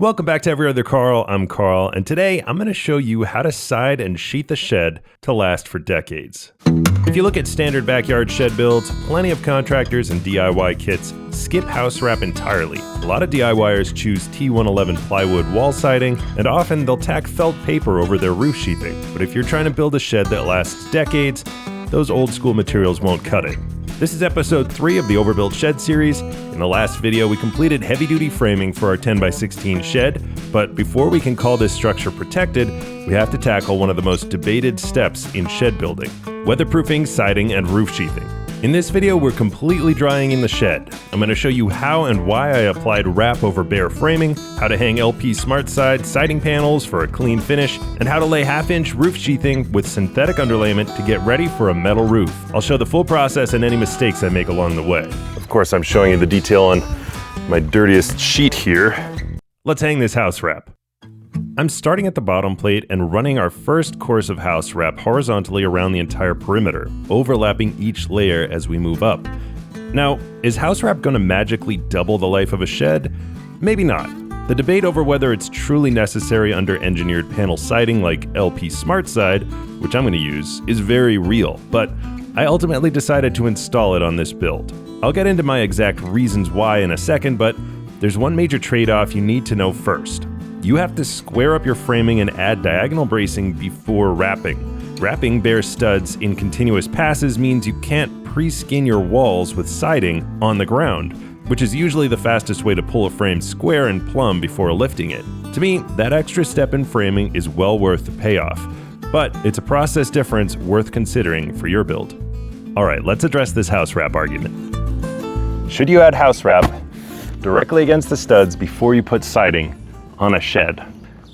Welcome back to Every Other Karl. I'm Karl, and today I'm going to show you how to side and sheath a shed to last for decades. If you look at standard backyard shed builds, plenty of contractors and DIY kits skip house wrap entirely. A lot of DIYers choose T111 plywood wall siding, and often they'll tack felt paper over their roof sheathing. But if you're trying to build a shed that lasts decades, those old school materials won't cut it. This is episode 3 of the Overbuilt Shed series. In the last video, we completed heavy-duty framing for our 10x16 shed, but before we can call this structure protected, we have to tackle one of the most debated steps in shed building: weatherproofing, siding, and roof sheathing. In this video, we're completely drying in the shed. I'm going to show you how and why I applied wrap over bare framing, how to hang LP SmartSide siding panels for a clean finish, and how to lay half-inch roof sheathing with synthetic underlayment to get ready for a metal roof. I'll show the full process and any mistakes I make along the way. Of course, I'm showing you the detail on my dirtiest sheet here. Let's hang this house wrap. I'm starting at the bottom plate and running our first course of house wrap horizontally around the entire perimeter, overlapping each layer as we move up. Now, is house wrap going to magically double the life of a shed? Maybe not. The debate over whether it's truly necessary under engineered panel siding like LP SmartSide, which I'm going to use, is very real, but I ultimately decided to install it on this build. I'll get into my exact reasons why in a second, but there's one major trade-off you need to know first. You have to square up your framing and add diagonal bracing before wrapping. Wrapping bare studs in continuous passes means you can't pre-skin your walls with siding on the ground, which is usually the fastest way to pull a frame square and plumb before lifting it. To me, that extra step in framing is well worth the payoff, but it's a process difference worth considering for your build. All right, let's address this house wrap argument. Should you add house wrap directly against the studs before you put siding on a shed?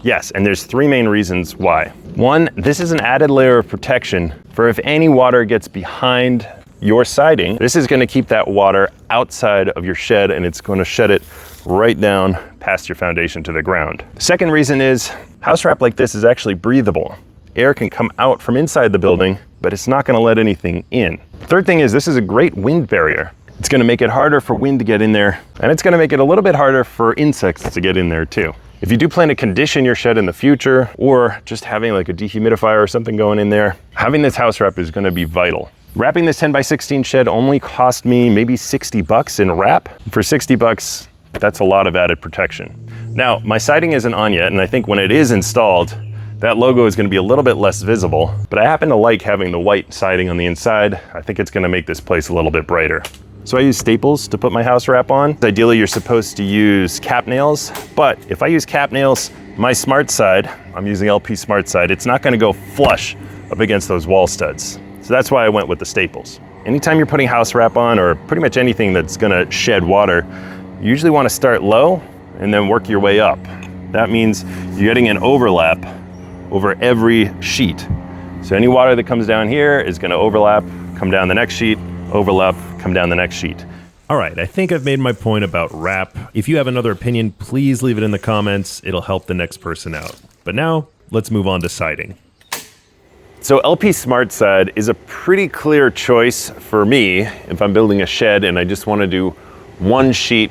Yes, and there's 3 main reasons why. 1, this is an added layer of protection for if any water gets behind your siding. This is going to keep that water outside of your shed, and it's going to shed it right down past your foundation to the ground. The second reason is house wrap like this is actually breathable. Air can come out from inside the building, but it's not going to let anything in. Third thing is this is a great wind barrier. It's going to make it harder for wind to get in there, and it's going to make it a little bit harder for insects to get in there too. If you do plan to condition your shed in the future, or just having like a dehumidifier or something going in there, having this house wrap is going to be vital. Wrapping this 10x16 shed only cost me maybe $60 in wrap. For $60, that's a lot of added protection. Now, my siding isn't on yet, and I think when it is installed, that logo is going to be a little bit less visible, but I happen to like having the white siding on the inside. I think it's going to make this place a little bit brighter. So I use staples to put my house wrap on. Ideally, you're supposed to use cap nails, but if I use cap nails, my SmartSide, I'm using LP SmartSide, it's not gonna go flush up against those wall studs. So that's why I went with the staples. Anytime you're putting house wrap on, or pretty much anything that's gonna shed water, you usually wanna start low and then work your way up. That means you're getting an overlap over every sheet. So any water that comes down here is gonna overlap, come down the next sheet, overlap, come down the next sheet. All right, I think I've made my point about wrap. If you have another opinion, please leave it in the comments. It'll help the next person out. But now, let's move on to siding. So LP SmartSide is a pretty clear choice for me if I'm building a shed and I just want to do one sheet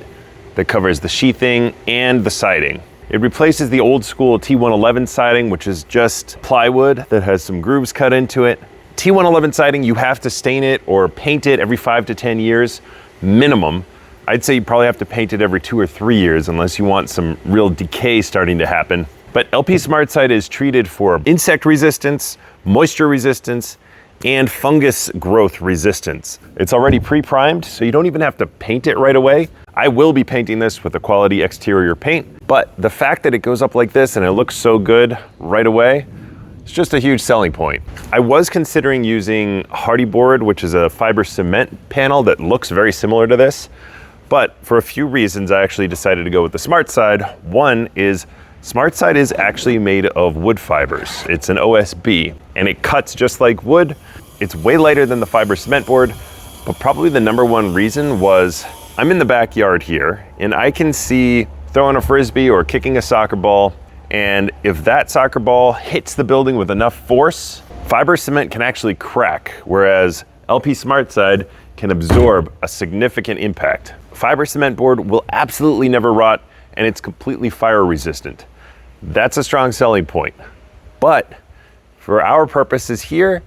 that covers the sheathing and the siding. It replaces the old school T111 siding, which is just plywood that has some grooves cut into it. T111 siding, you have to stain it or paint it every 5 to 10 years minimum. I'd say you probably have to paint it every 2 or 3 years unless you want some real decay starting to happen. But LP SmartSide is treated for insect resistance, moisture resistance, and fungus growth resistance. It's already pre-primed, so you don't even have to paint it right away. I will be painting this with a quality exterior paint, but the fact that it goes up like this and it looks so good right away, it's just a huge selling point. I was considering using Hardie board, which is a fiber cement panel that looks very similar to this, but for a few reasons, I actually decided to go with the SmartSide. One is SmartSide is actually made of wood fibers. It's an OSB, and it cuts just like wood. It's way lighter than the fiber cement board, but probably the #1 reason was I'm in the backyard here, and I can see throwing a frisbee or kicking a soccer ball, and if that soccer ball hits the building with enough force, fiber cement can actually crack, whereas LP SmartSide can absorb a significant impact. Fiber cement board will absolutely never rot, and it's completely fire resistant. That's a strong selling point. But for our purposes here,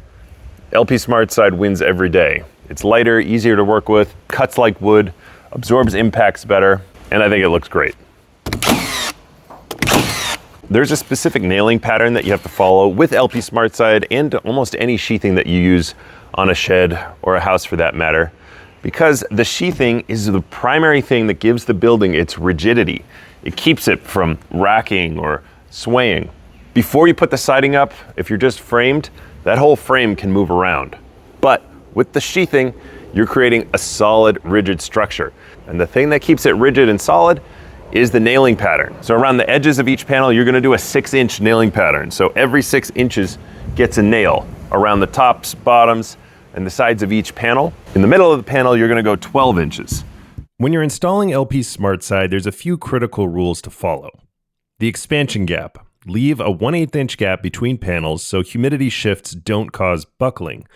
LP SmartSide wins every day. It's lighter, easier to work with, cuts like wood, absorbs impacts better, and I think it looks great. There's a specific nailing pattern that you have to follow with LP SmartSide and almost any sheathing that you use on a shed or a house for that matter, because the sheathing is the primary thing that gives the building its rigidity. It keeps it from racking or swaying. Before you put the siding up, if you're just framed, that whole frame can move around. But with the sheathing, you're creating a solid, rigid structure. And the thing that keeps it rigid and solid is the nailing pattern. So around the edges of each panel, you're gonna do a 6-inch nailing pattern. So every 6 inches gets a nail around the tops, bottoms, and the sides of each panel. In the middle of the panel, you're gonna go 12 inches. When you're installing LP SmartSide, there's a few critical rules to follow. The expansion gap. Leave a 1/8 inch gap between panels so humidity shifts don't cause buckling.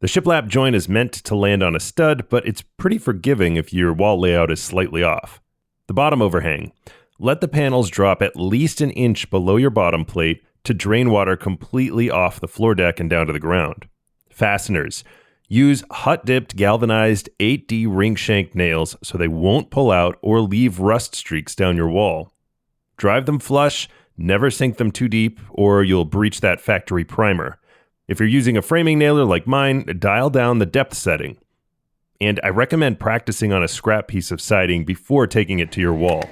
The shiplap joint is meant to land on a stud, but it's pretty forgiving if your wall layout is slightly off. The bottom overhang. Let the panels drop at least 1 inch below your bottom plate to drain water completely off the floor deck and down to the ground. Fasteners. Use hot-dipped galvanized 8D ring-shank nails so they won't pull out or leave rust streaks down your wall. Drive them flush, never sink them too deep, or you'll breach that factory primer. If you're using a framing nailer like mine, dial down the depth setting. And I recommend practicing on a scrap piece of siding before taking it to your wall.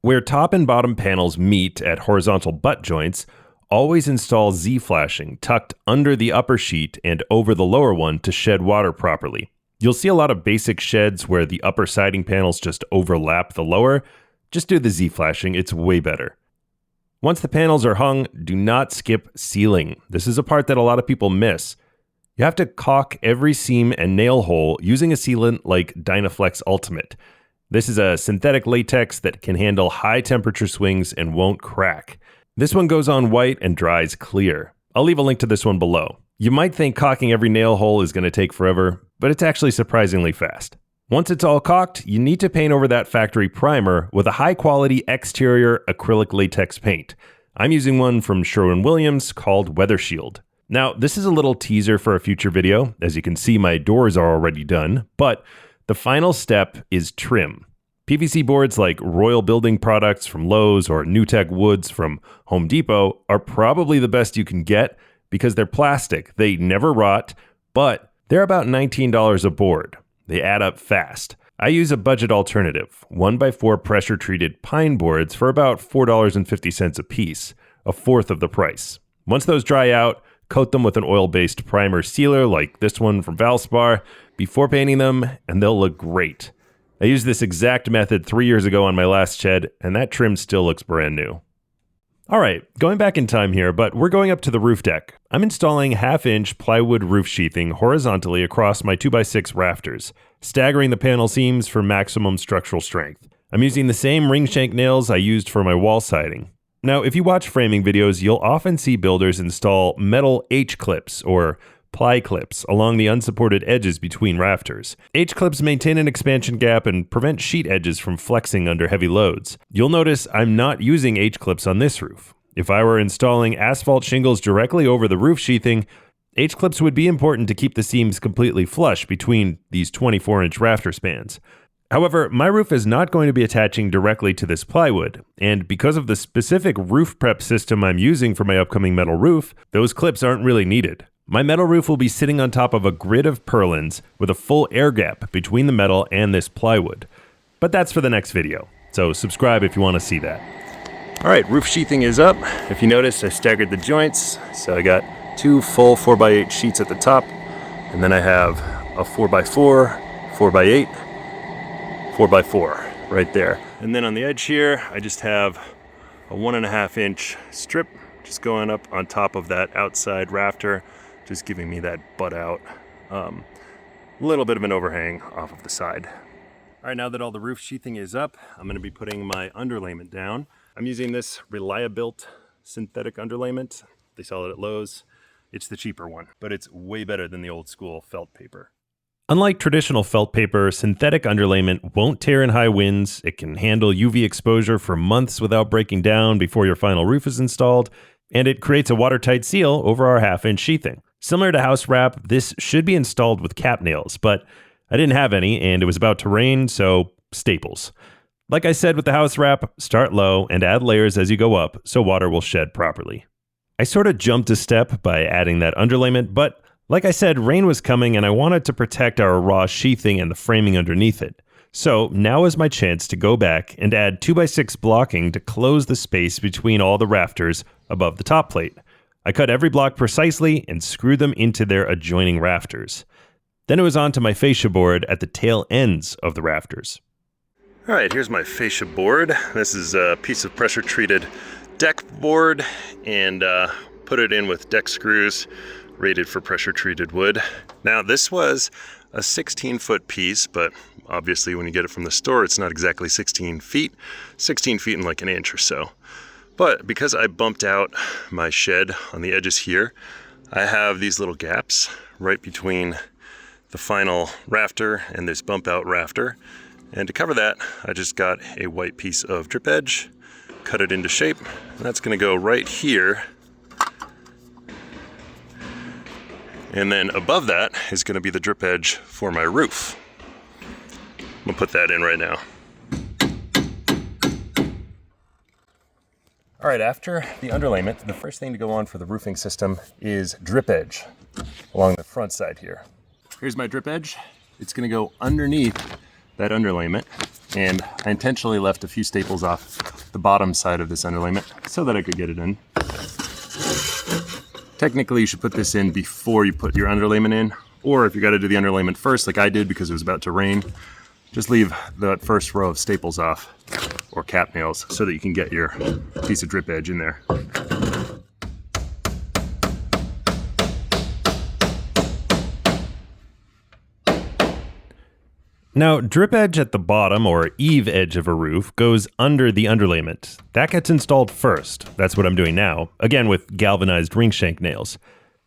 Where top and bottom panels meet at horizontal butt joints, always install Z-flashing tucked under the upper sheet and over the lower one to shed water properly. You'll see a lot of basic sheds where the upper siding panels just overlap the lower. Just do the Z-flashing, it's way better. Once the panels are hung, do not skip sealing. This is a part that a lot of people miss. You have to caulk every seam and nail hole using a sealant like Dynaflex Ultimate. This is a synthetic latex that can handle high temperature swings and won't crack. This one goes on white and dries clear. I'll leave a link to this one below. You might think caulking every nail hole is going to take forever, but it's actually surprisingly fast. Once it's all caulked, you need to paint over that factory primer with a high-quality exterior acrylic latex paint. I'm using one from Sherwin-Williams called Weather Shield. Now, this is a little teaser for a future video. As you can see, my doors are already done, but the final step is trim. PVC boards like Royal Building Products from Lowe's or NewTek Woods from Home Depot are probably the best you can get because they're plastic. They never rot, but they're about $19 a board. They add up fast. I use a budget alternative, 1x4 pressure-treated pine boards for about $4.50 a piece, a fourth of the price. Once those dry out, coat them with an oil-based primer sealer like this one from Valspar before painting them, and they'll look great. I used this exact method 3 years ago on my last shed, and that trim still looks brand new. Alright, going back in time here, but we're going up to the roof deck. I'm installing 1/2-inch plywood roof sheathing horizontally across my 2x6 rafters, staggering the panel seams for maximum structural strength. I'm using the same ring-shank nails I used for my wall siding. Now, if you watch framing videos, you'll often see builders install metal H-clips or ply clips along the unsupported edges between rafters. H-clips maintain an expansion gap and prevent sheet edges from flexing under heavy loads. You'll notice I'm not using H-clips on this roof. If I were installing asphalt shingles directly over the roof sheathing, H-clips would be important to keep the seams completely flush between these 24-inch rafter spans. However, my roof is not going to be attaching directly to this plywood, and because of the specific roof prep system I'm using for my upcoming metal roof, those clips aren't really needed. My metal roof will be sitting on top of a grid of purlins with a full air gap between the metal and this plywood. But that's for the next video, so subscribe if you want to see that. Alright, roof sheathing is up. If you notice, I staggered the joints, so I got 2 full 4x8 sheets at the top, and then I have a 4x4, 4x8, 4x4 right there. And then on the edge here, I just have a 1.5-inch strip just going up on top of that outside rafter, just giving me that butt out. Little bit of an overhang off of the side. All right, now that all the roof sheathing is up, I'm gonna be putting my underlayment down. I'm using this Reliabilt synthetic underlayment. They sell it at Lowe's. It's the cheaper one, but it's way better than the old school felt paper. Unlike traditional felt paper, synthetic underlayment won't tear in high winds, it can handle UV exposure for months without breaking down before your final roof is installed, and it creates a watertight seal over our half-inch sheathing. Similar to house wrap, this should be installed with cap nails, but I didn't have any and it was about to rain, so staples. Like I said with the house wrap, start low and add layers as you go up so water will shed properly. I sort of jumped a step by adding that underlayment, but like I said, rain was coming and I wanted to protect our raw sheathing and the framing underneath it. So now is my chance to go back and add 2x6 blocking to close the space between all the rafters above the top plate. I cut every block precisely and screwed them into their adjoining rafters. Then it was on to my fascia board at the tail ends of the rafters. All right, here's my fascia board. This is a piece of pressure treated deck board and put it in with deck screws rated for pressure treated wood. Now this was a 16-foot piece, but obviously when you get it from the store, it's not exactly 16 feet, 16 feet and like an inch or so. But because I bumped out my shed on the edges here, I have these little gaps right between the final rafter and this bump out rafter. And to cover that, I just got a white piece of drip edge, cut it into shape, and that's gonna go right here. And then above that is gonna be the drip edge for my roof. I'm gonna put that in right now. All right, after the underlayment, the first thing to go on for the roofing system is drip edge along the front side here. Here's my drip edge. It's gonna go underneath that underlayment, and I intentionally left a few staples off the bottom side of this underlayment so that I could get it in. Technically, you should put this in before you put your underlayment in, or if you gotta do the underlayment first, like I did because it was about to rain, just leave the first row of staples off, or cap nails, so that you can get your piece of drip edge in there. Now, drip edge at the bottom, or eave edge of a roof, goes under the underlayment. That gets installed first. That's what I'm doing now, again with galvanized ring-shank nails.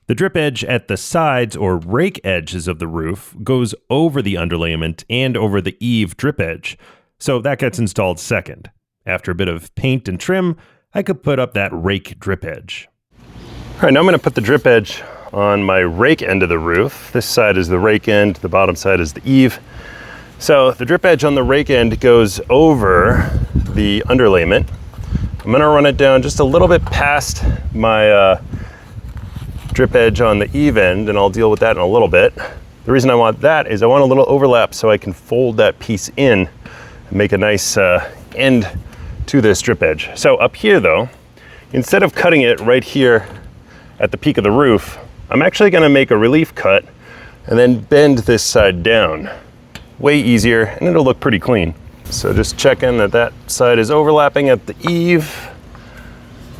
The drip edge at the sides, or rake edges of the roof, goes over the underlayment and over the eave drip edge. So that gets installed second. After a bit of paint and trim, I could put up that rake drip edge. All right, now I'm gonna put the drip edge on my rake end of the roof. This side is the rake end, the bottom side is the eave. So the drip edge on the rake end goes over the underlayment. I'm gonna run it down just a little bit past my drip edge on the eave end, and I'll deal with that in a little bit. The reason I want that is I want a little overlap so I can fold that piece in and make a nice end to this drip edge. So up here though, instead of cutting it right here at the peak of the roof, I'm actually gonna make a relief cut and then bend this side down. Way easier, and it'll look pretty clean. So just checking that that side is overlapping at the eave,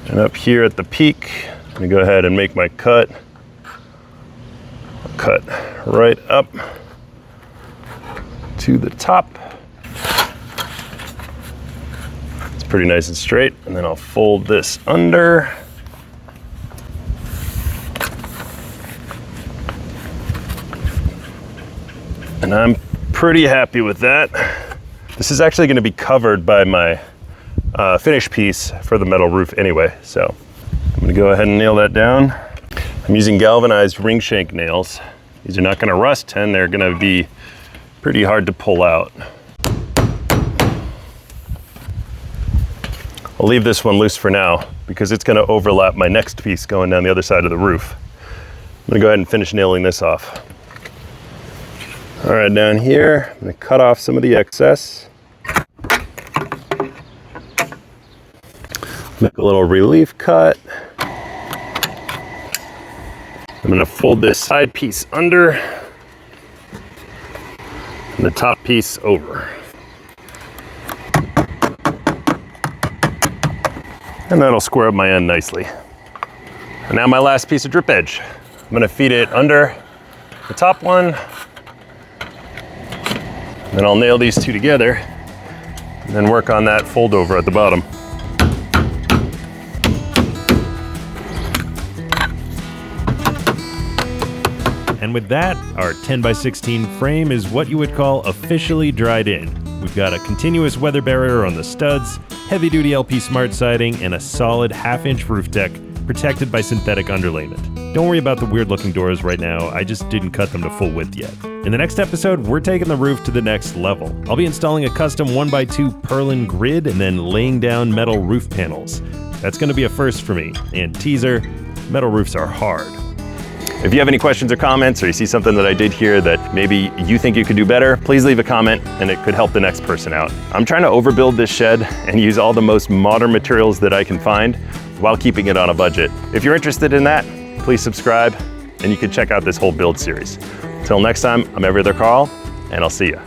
and up here at the peak, I'm gonna go ahead and make my cut. I'll cut right up to the top. It's pretty nice and straight, and then I'll fold this under. And I'm pretty happy with that. This is actually gonna be covered by my finish piece for the metal roof anyway, so I'm gonna go ahead and nail that down. I'm using galvanized ring shank nails. These are not gonna rust, and they're gonna be pretty hard to pull out. I'll leave this one loose for now because it's gonna overlap my next piece going down the other side of the roof. I'm gonna go ahead and finish nailing this off. All right, down here, I'm gonna cut off some of the excess. Make a little relief cut. I'm gonna fold this side piece under and the top piece over. And that'll square up my end nicely. And now my last piece of drip edge. I'm gonna feed it under the top one. Then I'll nail these two together and then work on that fold over at the bottom. And with that, our 10x16 frame is what you would call officially dried in. We've got a continuous weather barrier on the studs, heavy-duty LP smart siding, and a solid half-inch roof deck protected by synthetic underlayment. Don't worry about the weird-looking doors right now, I just didn't cut them to full width yet. In the next episode, we're taking the roof to the next level. I'll be installing a custom 1x2 Purlin grid and then laying down metal roof panels. That's gonna be a first for me, and teaser, metal roofs are hard. If you have any questions or comments, or you see something that I did here that maybe you think you could do better, please leave a comment and it could help the next person out. I'm trying to overbuild this shed and use all the most modern materials that I can find while keeping it on a budget. If you're interested in that, please subscribe and you can check out this whole build series. Until next time, I'm every other Karl, and I'll see you.